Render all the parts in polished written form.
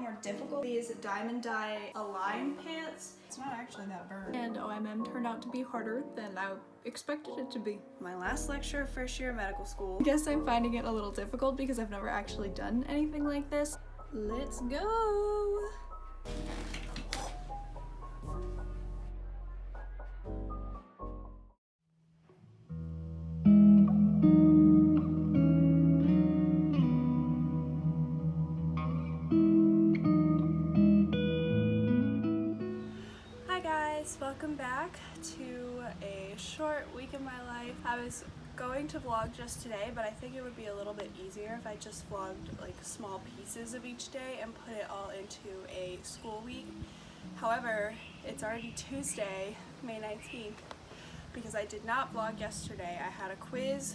more difficult. These diamond dye Align pants. It's not actually that burnt. And OMM turned out to be harder than I expected it to be. My last lecture of first year of medical school. I guess I'm finding it a little difficult because I've never actually done anything like this. Let's go! Welcome back to a short week in my life. I was going to vlog just today, but I think it would be a little bit easier if I just vlogged like small pieces of each day and put it all into a school week. However, it's already Tuesday, May 19th, because I did not vlog yesterday. I had a quiz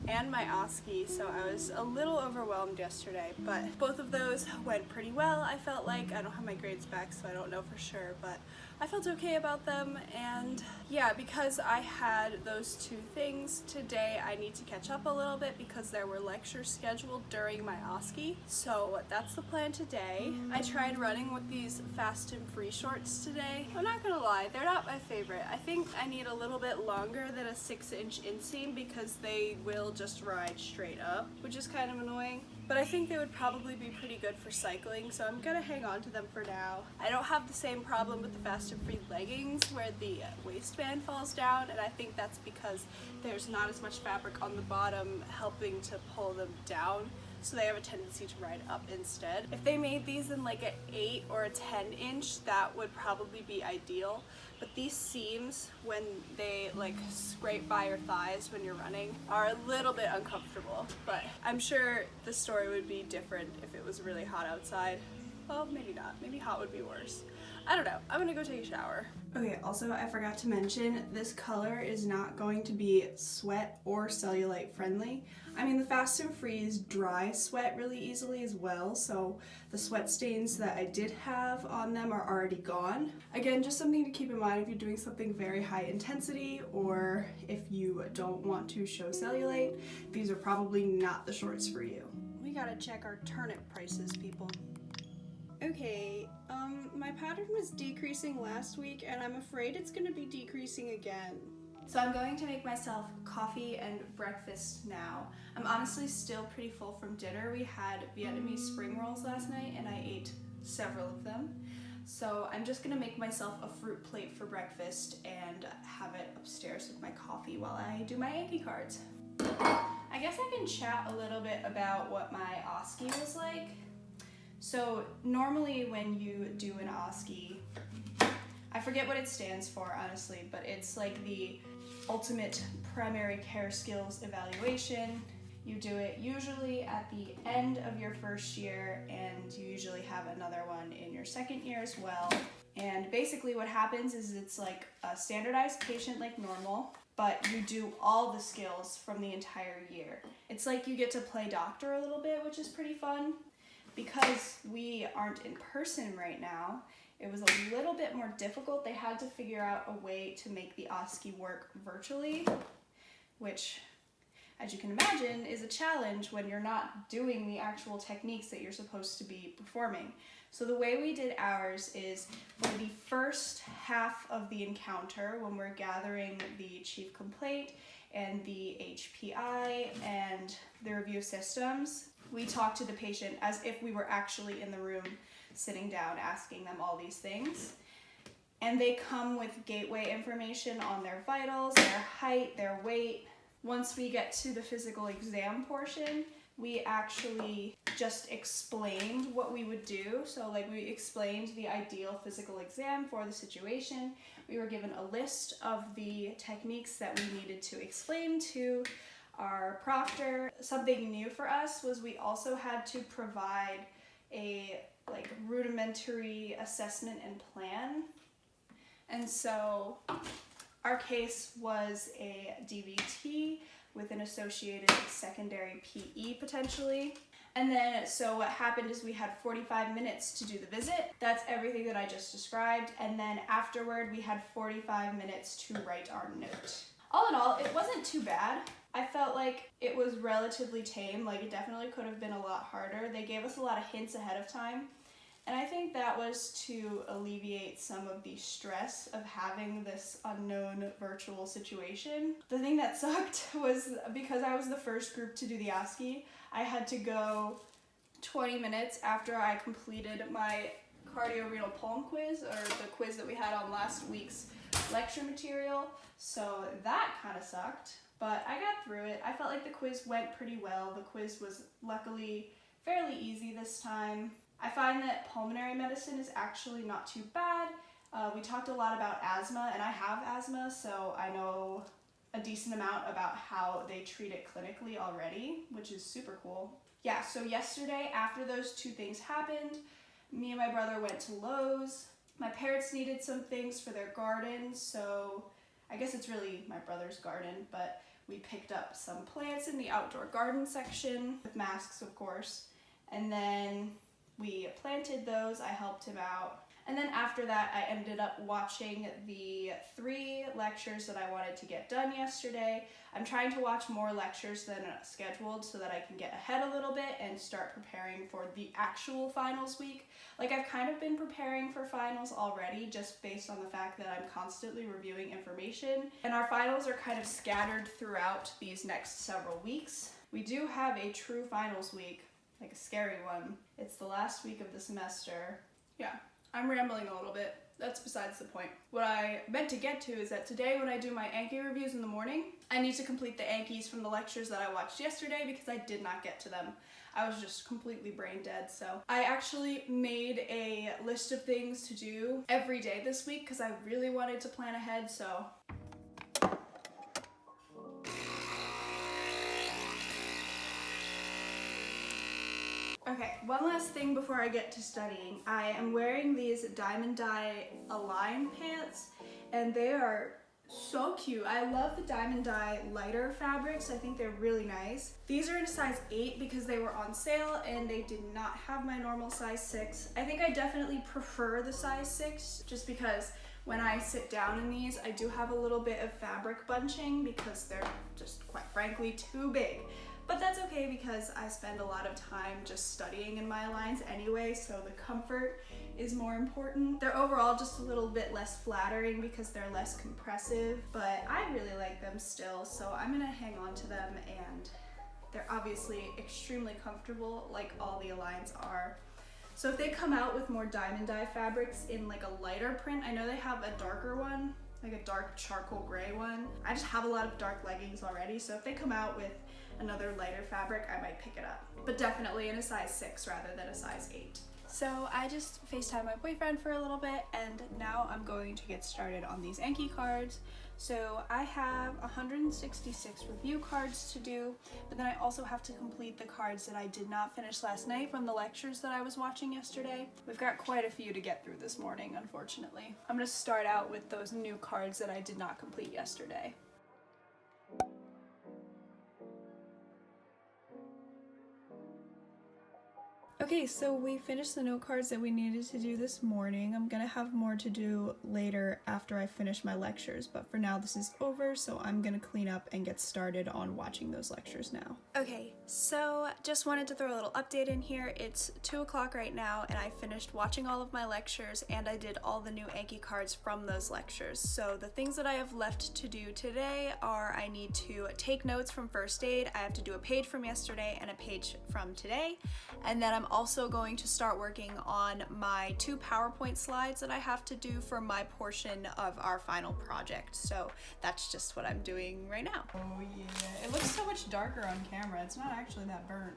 and my OSCE, so I was a little overwhelmed yesterday, but both of those went pretty well. I felt like, I don't have my grades back, so I don't know for sure, but I felt okay about them. And yeah, because I had those two things today, I need to catch up a little bit because there were lectures scheduled during my OSCE, so that's the plan today. I tried running with these fast and free shorts today. I'm not gonna lie, they're not my favorite. I think I need a little bit longer than a 6-inch inseam because they will just ride straight up, which is kind of annoying. But I think they would probably be pretty good for cycling, so I'm gonna hang on to them for now. I don't have the same problem with the fast and free leggings where the waistband falls down, and I think that's because there's not as much fabric on the bottom helping to pull them down, so they have a tendency to ride up instead. If they made these in like an 8 or a 10-inch, that would probably be ideal. But these seams, when they like scrape by your thighs when you're running, are a little bit uncomfortable. But I'm sure the story would be different if it was really hot outside. Well, maybe not. Maybe hot would be worse. I don't know. I'm gonna go take a shower. Okay, also I forgot to mention, this color is not going to be sweat or cellulite friendly. I mean, the fast and frees dry sweat really easily as well, so the sweat stains that I did have on them are already gone. Again, just something to keep in mind if you're doing something very high intensity or if you don't want to show cellulite, these are probably not the shorts for you. We gotta check our turnip prices, people. Okay, my pattern was decreasing last week and I'm afraid it's gonna be decreasing again. So I'm going to make myself coffee and breakfast now. I'm honestly still pretty full from dinner. We had Vietnamese spring rolls last night and I ate several of them. So I'm just gonna make myself a fruit plate for breakfast and have it upstairs with my coffee while I do my Yankee cards. I guess I can chat a little bit about what my OSCE was like. So normally when you do an OSCE, I forget what it stands for honestly, but it's like the ultimate primary care skills evaluation. You do it usually at the end of your first year, and you usually have another one in your second year as well. And basically what happens is it's like a standardized patient like normal, but you do all the skills from the entire year. It's like you get to play doctor a little bit, which is pretty fun. Because we aren't in person right now, it was a little bit more difficult. They had to figure out a way to make the OSCE work virtually, which, as you can imagine, is a challenge when you're not doing the actual techniques that you're supposed to be performing. So the way we did ours is for the first half of the encounter, when we're gathering the chief complaint and the HPI and the review of systems, we talk to the patient as if we were actually in the room, sitting down, asking them all these things. And they come with gateway information on their vitals, their height, their weight. Once we get to the physical exam portion, we actually just explained what we would do. So like we explained the ideal physical exam for the situation. We were given a list of the techniques that we needed to explain to our proctor. Something new for us was we also had to provide a like rudimentary assessment and plan. And so our case was a DVT with an associated secondary PE potentially. And then, so what happened is we had 45 minutes to do the visit. That's everything that I just described. And then afterward, we had 45 minutes to write our note. All in all, it wasn't too bad. I felt like it was relatively tame. Like, it definitely could have been a lot harder. They gave us a lot of hints ahead of time. And I think that was to alleviate some of the stress of having this unknown virtual situation. The thing that sucked was because I was the first group to do the OSCE, I had to go 20 minutes after I completed my cardiorenal pulm quiz, or the quiz that we had on last week's lecture material. So that kind of sucked, but I got through it. I felt like the quiz went pretty well. The quiz was luckily fairly easy this time. I find that pulmonary medicine is actually not too bad. We talked a lot about asthma, and I have asthma, so I know a decent amount about how they treat it clinically already, which is super cool. Yeah, so yesterday, after those two things happened, me and my brother went to Lowe's. My parents needed some things for their garden, so I guess it's really my brother's garden, but we picked up some plants in the outdoor garden section, with masks of course, and then we planted those. I helped him out. And then after that, I ended up watching the 3 lectures that I wanted to get done yesterday. I'm trying to watch more lectures than scheduled so that I can get ahead a little bit and start preparing for the actual finals week. Like, I've kind of been preparing for finals already just based on the fact that I'm constantly reviewing information. And our finals are kind of scattered throughout these next several weeks. We do have a true finals week, like a scary one. It's the last week of the semester. Yeah, I'm rambling a little bit. That's besides the point. What I meant to get to is that today when I do my Anki reviews in the morning, I need to complete the Ankis from the lectures that I watched yesterday because I did not get to them. I was just completely brain dead, so. I actually made a list of things to do every day this week because I really wanted to plan ahead, so. Okay, one last thing before I get to studying. I am wearing these diamond dye Align pants, and they are so cute. I love the diamond dye lighter fabrics. I think they're really nice. These are in a size 8 because they were on sale and they did not have my normal size 6. I think I definitely prefer the size 6 just because when I sit down in these, I do have a little bit of fabric bunching because they're just quite frankly too big. But that's okay because I spend a lot of time just studying in my Aligns anyway, so the comfort is more important. They're overall just a little bit less flattering because they're less compressive, but I really like them still, so I'm gonna hang on to them, and they're obviously extremely comfortable like all the Aligns are. So if they come out with more diamond dye fabrics in like a lighter print, I know they have a darker one, like a dark charcoal gray one. I just have a lot of dark leggings already, so if they come out with another lighter fabric, I might pick it up. But definitely in a size 6 rather than a size 8. So I just FaceTimed my boyfriend for a little bit, and now I'm going to get started on these Anki cards. So I have 166 review cards to do, but then I also have to complete the cards that I did not finish last night from the lectures that I was watching yesterday. We've got quite a few to get through this morning, unfortunately. I'm gonna start out with those new cards that I did not complete yesterday. Okay, so we finished the note cards that we needed to do this morning. I'm gonna have more to do later after I finish my lectures, but for now this is over, so I'm gonna clean up and get started on watching those lectures now. Okay, so just wanted to throw a little update in here. It's 2 o'clock right now, and I finished watching all of my lectures, and I did all the new Anki cards from those lectures. So the things that I have left to do today are I need to take notes from first aid. I have to do a page from yesterday and a page from today, and then I'm also going to start working on my 2 PowerPoint slides that I have to do for my portion of our final project. So that's just what I'm doing right now. Oh yeah, it looks so much darker on camera. It's not actually that burnt.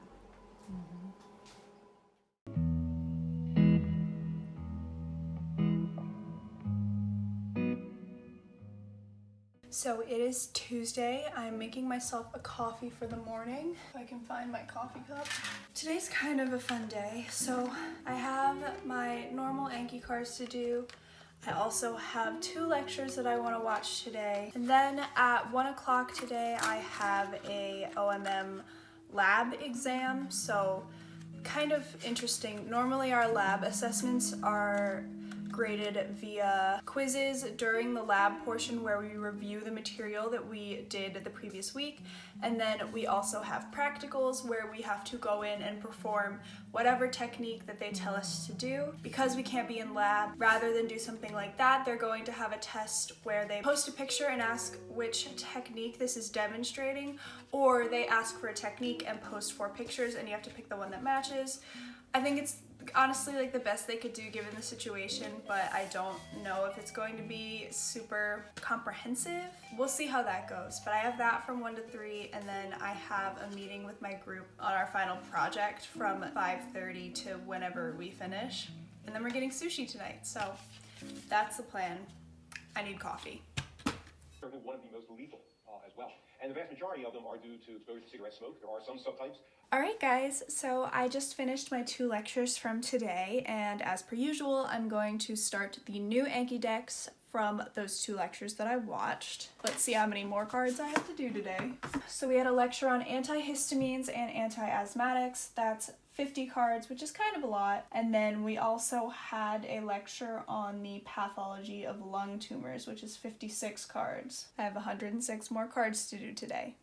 So it is Tuesday. I'm making myself a coffee for the morning, if I can find my coffee cup. Today's kind of a fun day. So I have my normal Anki cards to do. I also have 2 lectures that I want to watch today. And then at 1 o'clock today, I have a OMM Lab exam. So kind of interesting. Normally our lab assessments are graded via quizzes during the lab portion where we review the material that we did the previous week, and then we also have practicals where we have to go in and perform whatever technique that they tell us to do. Because we can't be in lab, rather than do something like that, they're going to have a test where they post a picture and ask which technique this is demonstrating, or they ask for a technique and post 4 pictures and you have to pick the one that matches. I think it's honestly like the best they could do given the situation, but I don't know if it's going to be super comprehensive. We'll see how that goes, but I have that from 1 to 3, and then I have a meeting with my group on our final project from 5:30 to whenever we finish, and then we're getting sushi tonight, so that's the plan. I need coffee. Certainly one of the most lethal as well, and the vast majority of them are due to exposure to cigarette smoke. There are some subtypes. Alright guys, so I just finished my 2 lectures from today, and as per usual, I'm going to start the new Anki decks from those 2 lectures that I watched. Let's see how many more cards I have to do today. So we had a lecture on antihistamines and anti-asthmatics. That's 50 cards, which is kind of a lot. And then we also had a lecture on the pathology of lung tumors, which is 56 cards. I have 106 more cards to do today.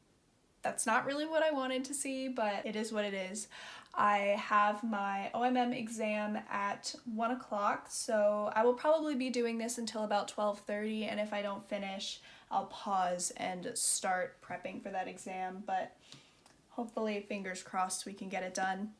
That's not really what I wanted to see, but it is what it is. I have my OMM exam at 1 o'clock, so I will probably be doing this until about 12:30, and if I don't finish, I'll pause and start prepping for that exam, but hopefully, fingers crossed, we can get it done.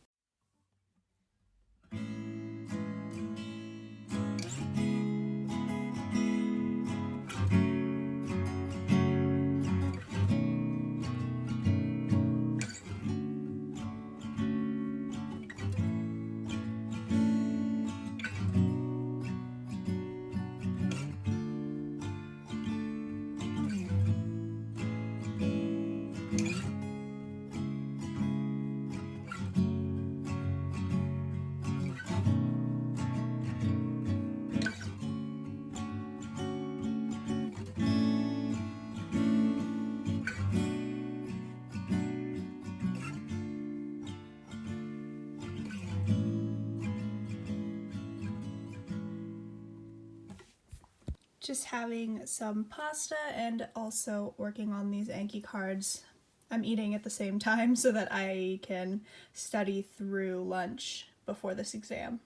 Just having some pasta and also working on these Anki cards. I'm eating at the same time so that I can study through lunch before this exam.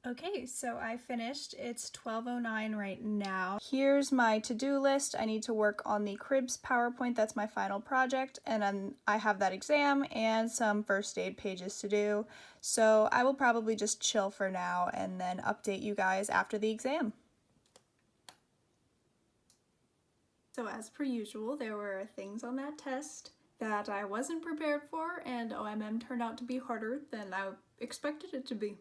Okay, so I finished. It's 12:09 right now. Here's my to-do list. I need to work on the cribs PowerPoint. That's my final project, and then I have that exam and some first aid pages to do. So I will probably just chill for now and then update you guys after the exam. So as per usual, there were things on that test that I wasn't prepared for, and OMM turned out to be harder than I expected it to be.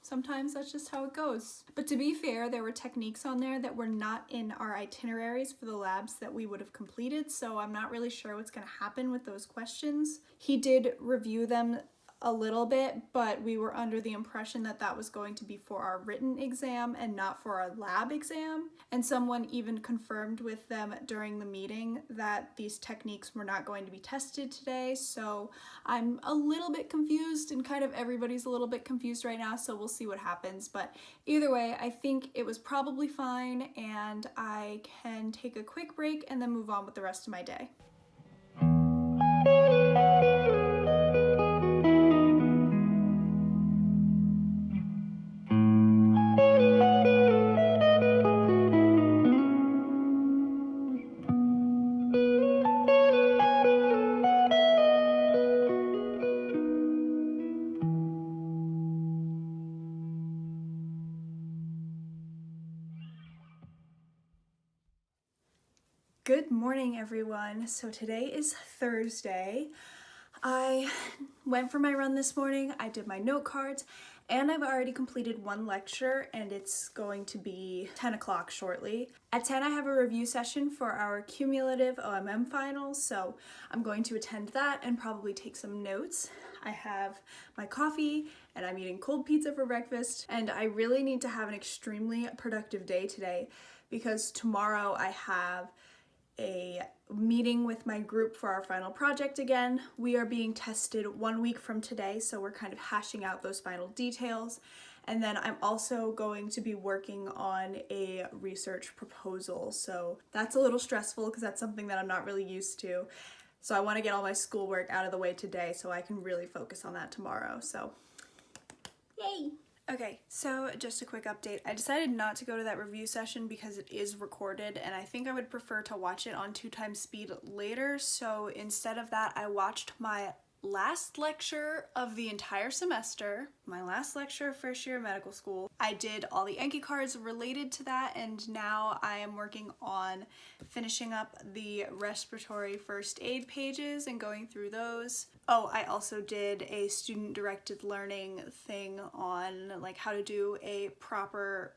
Sometimes that's just how it goes. But to be fair, there were techniques on there that were not in our itineraries for the labs that we would have completed, so I'm not really sure what's going to happen with those questions. He did review them a little bit, but we were under the impression that that was going to be for our written exam and not for our lab exam. And someone even confirmed with them during the meeting that these techniques were not going to be tested today. So I'm a little bit confused, and kind of everybody's a little bit confused right now, so we'll see what happens. But either way, I think it was probably fine, and I can take a quick break and then move on with the rest of my day. Good morning, everyone. So today is Thursday. I went for my run this morning, I did my note cards, and I've already completed 1 lecture, and it's going to be 10 o'clock shortly. At 10, I have a review session for our cumulative OMM finals, so I'm going to attend that and probably take some notes. I have my coffee, and I'm eating cold pizza for breakfast, and I really need to have an extremely productive day today because tomorrow I have a meeting with my group for our final project again. We are being tested 1 week from today, so we're kind of hashing out those final details. And then I'm also going to be working on a research proposal. So that's a little stressful because that's something that I'm not really used to. So I want to get all my schoolwork out of the way today so I can really focus on that tomorrow. So, yay! Okay, so just a quick update. I decided not to go to that review session because it is recorded and I think I would prefer to watch it on 2x speed later. So instead of that, I watched my last lecture of the entire semester, my last lecture of first year of medical school. I did all the Enki cards related to that, and now I am working on finishing up the respiratory first aid pages and going through those. Oh, I also did a student-directed learning thing on like how to do a proper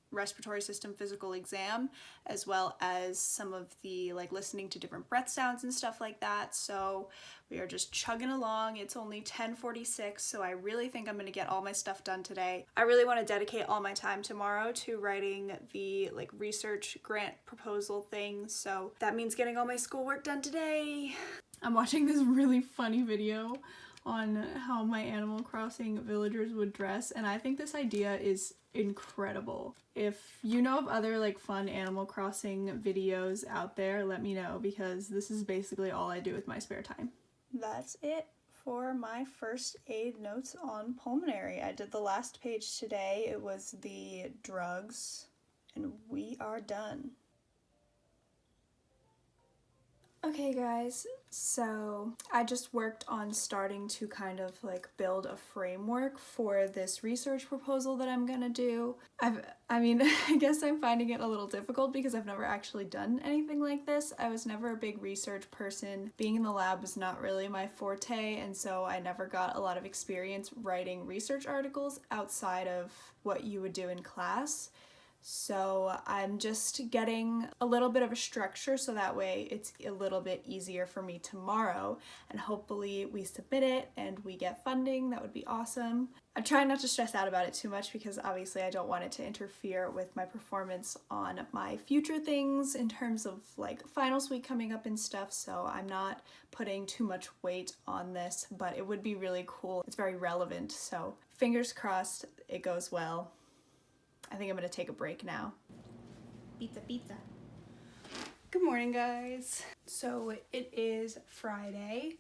respiratory system physical exam, as well as some of the like listening to different breath sounds and stuff like that. So we are just chugging along. It's only 10:46, so I really think I'm gonna get all my stuff done today. I really want to dedicate all my time tomorrow to writing the like research grant proposal thing, so that means getting all my schoolwork done today. I'm watching this really funny video on how my Animal Crossing villagers would dress, and I think this idea is incredible. If you know of other like fun Animal Crossing videos out there, let me know, because this is basically all I do with my spare time. That's it for my first aid notes on pulmonary. I did the last page today. It was the drugs, and we are done. Okay guys, so I just worked on starting to kind of like build a framework for this research proposal that I'm gonna do. I guess I'm finding it a little difficult because I've never actually done anything like this. I was never a big research person. Being in the lab was not really my forte, and so I never got a lot of experience writing research articles outside of what you would do in class. So I'm just getting a little bit of a structure so that way it's a little bit easier for me tomorrow, and hopefully we submit it and we get funding. That would be awesome. I'm trying not to stress out about it too much because obviously I don't want it to interfere with my performance on my future things in terms of like finals week coming up and stuff, so I'm not putting too much weight on this, but it would be really cool. It's very relevant, so fingers crossed it goes well. I think I'm gonna take a break now. Pizza, pizza. Good morning, guys. So it is Friday.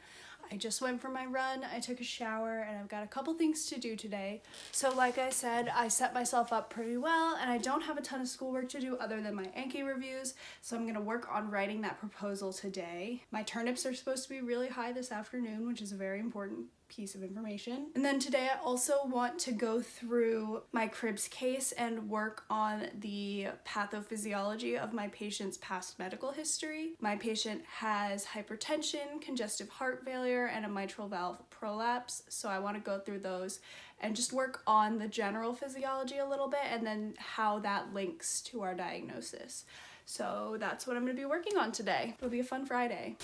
I just went for my run, I took a shower, and I've got a couple things to do today. So like I said, I set myself up pretty well, and I don't have a ton of schoolwork to do other than my Enki reviews, so I'm gonna work on writing that proposal today. My turnips are supposed to be really high this afternoon, which is a very important piece of information. And then today I also want to go through my Cribs case and work on the pathophysiology of my patient's past medical history. My patient has hypertension, congestive heart failure, and a mitral valve prolapse, so I want to go through those and just work on the general physiology a little bit and then how that links to our diagnosis. So that's what I'm going to be working on today. It'll be a fun Friday.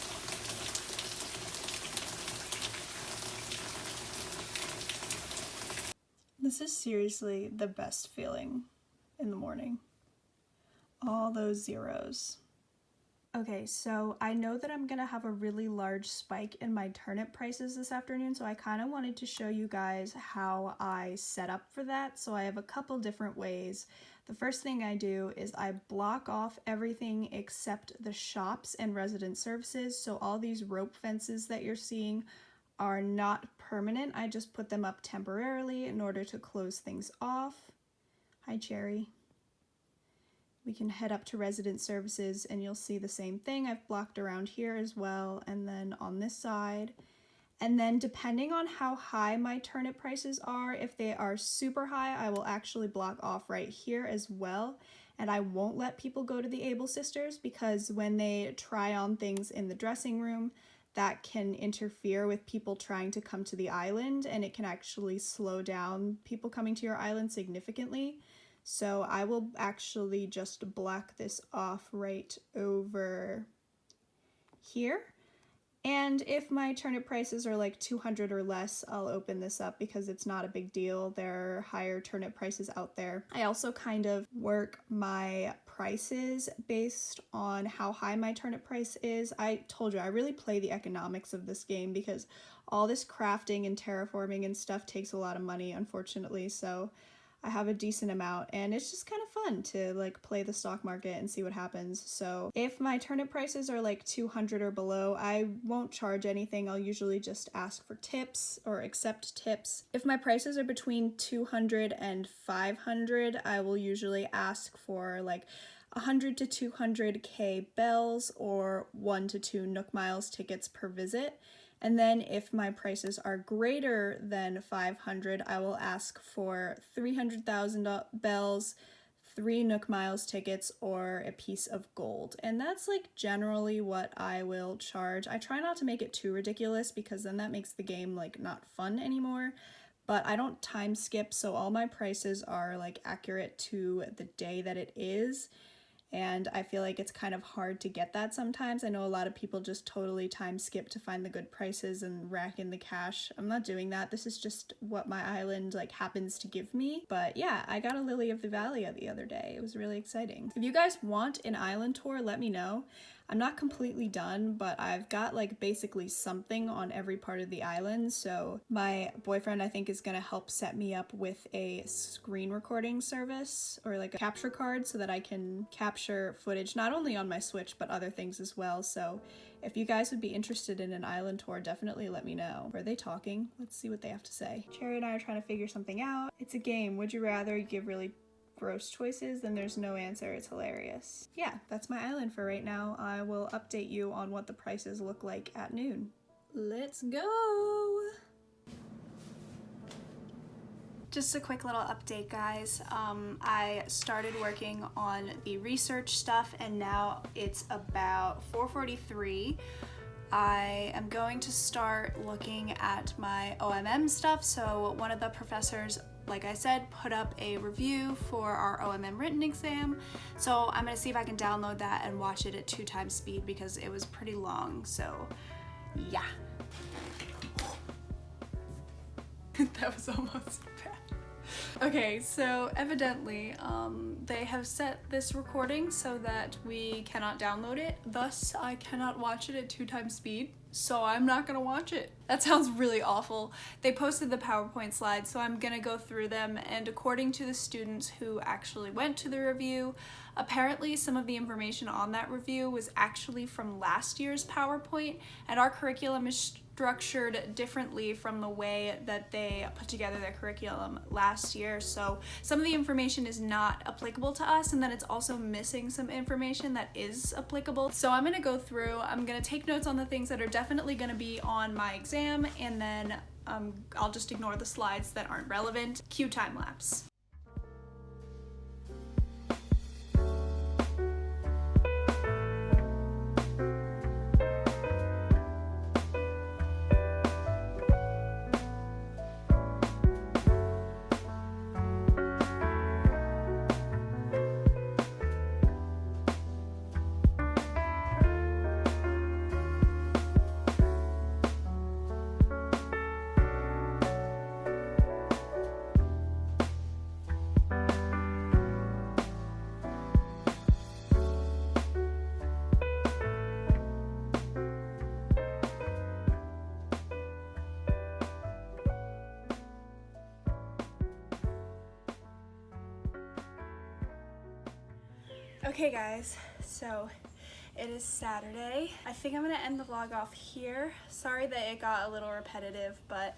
This is seriously the best feeling in the morning. All those zeros. Okay, so I know that I'm gonna have a really large spike in my turnip prices this afternoon, so I kind of wanted to show you guys how I set up for that. So I have a couple different ways. The first thing I do is I block off everything except the shops and resident services. So all these rope fences that you're seeing are not permanent. I just put them up temporarily in order to close things off. Hi, Cherry. We can head up to resident services and you'll see the same thing. I've blocked around here as well, and then on this side. And then depending on how high my turnip prices are, if they are super high, I will actually block off right here as well. And I won't let people go to the Able Sisters because when they try on things in the dressing room, that can interfere with people trying to come to the island, and it can actually slow down people coming to your island significantly. So I will actually just block this off right over here. And if my turnip prices are like 200 or less, I'll open this up because it's not a big deal. There are higher turnip prices out there. I also kind of work my prices based on how high my turnip price is. I told you, I really play the economics of this game because all this crafting and terraforming and stuff takes a lot of money, unfortunately. So I have a decent amount, and it's just kind of fun to like play the stock market and see what happens. So if my turnip prices are like 200 or below, I won't charge anything. I'll usually just ask for tips or accept tips. If my prices are between 200 and 500, I will usually ask for like 100 to 200k bells or 1 to 2 Nook Miles tickets per visit. And then if my prices are greater than 500, I will ask for 300,000 bells, 3 Nook Miles tickets, or a piece of gold. And that's like generally what I will charge. I try not to make it too ridiculous because then that makes the game like not fun anymore. But I don't time skip, so all my prices are like accurate to the day that it is. And I feel like it's kind of hard to get that sometimes. I know a lot of people just totally time skip to find the good prices and rack in the cash. I'm not doing that. This is just what my island like happens to give me. But yeah, I got a Lily of the Valley the other day. It was really exciting. If you guys want an island tour, let me know. I'm not completely done, but I've got like basically something on every part of the island. So my boyfriend, I think, is gonna help set me up with a screen recording service or like a capture card so that I can capture footage not only on my Switch but other things as well. So if you guys would be interested in an island tour, definitely let me know. Are they talking? Let's see what they have to say. Cherry and I are trying to figure something out. It's a game. Would you rather? You give really gross choices, then there's no answer. It's hilarious. Yeah, that's my island for right now. I will update you on what the prices look like at noon. Let's go! Just a quick little update, guys. I started working on the research stuff and now it's about 4:43. I am going to start looking at my OMM stuff. So one of the professors, like I said, put up a review for our OMM written exam. So I'm gonna see if I can download that and watch it at 2 times speed because it was pretty long, so yeah. That was almost bad. Okay, so evidently they have set this recording so that we cannot download it, thus I cannot watch it at 2 times speed, so I'm not gonna watch it. That sounds really awful. They posted the PowerPoint slides, so I'm gonna go through them, and according to the students who actually went to the review, apparently some of the information on that review was actually from last year's PowerPoint, and our curriculum is structured differently from the way that they put together their curriculum last year. So some of the information is not applicable to us, and then it's also missing some information that is applicable. So I'm gonna go through, I'm gonna take notes on the things that are definitely gonna be on my exam, and then I'll just ignore the slides that aren't relevant. Cue time lapse. Okay guys, so it is Saturday. I think I'm gonna end the vlog off here. Sorry that it got a little repetitive, but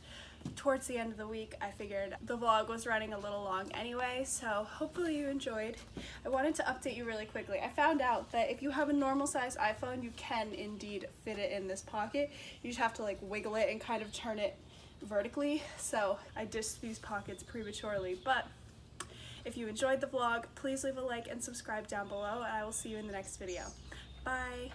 towards the end of the week I figured the vlog was running a little long anyway, so hopefully you enjoyed. I wanted to update you really quickly. I found out that if you have a normal size iPhone, you can indeed fit it in this pocket. You just have to like wiggle it and kind of turn it vertically, so I dissed these pockets prematurely, but if you enjoyed the vlog, please leave a like and subscribe down below, and I will see you in the next video. Bye!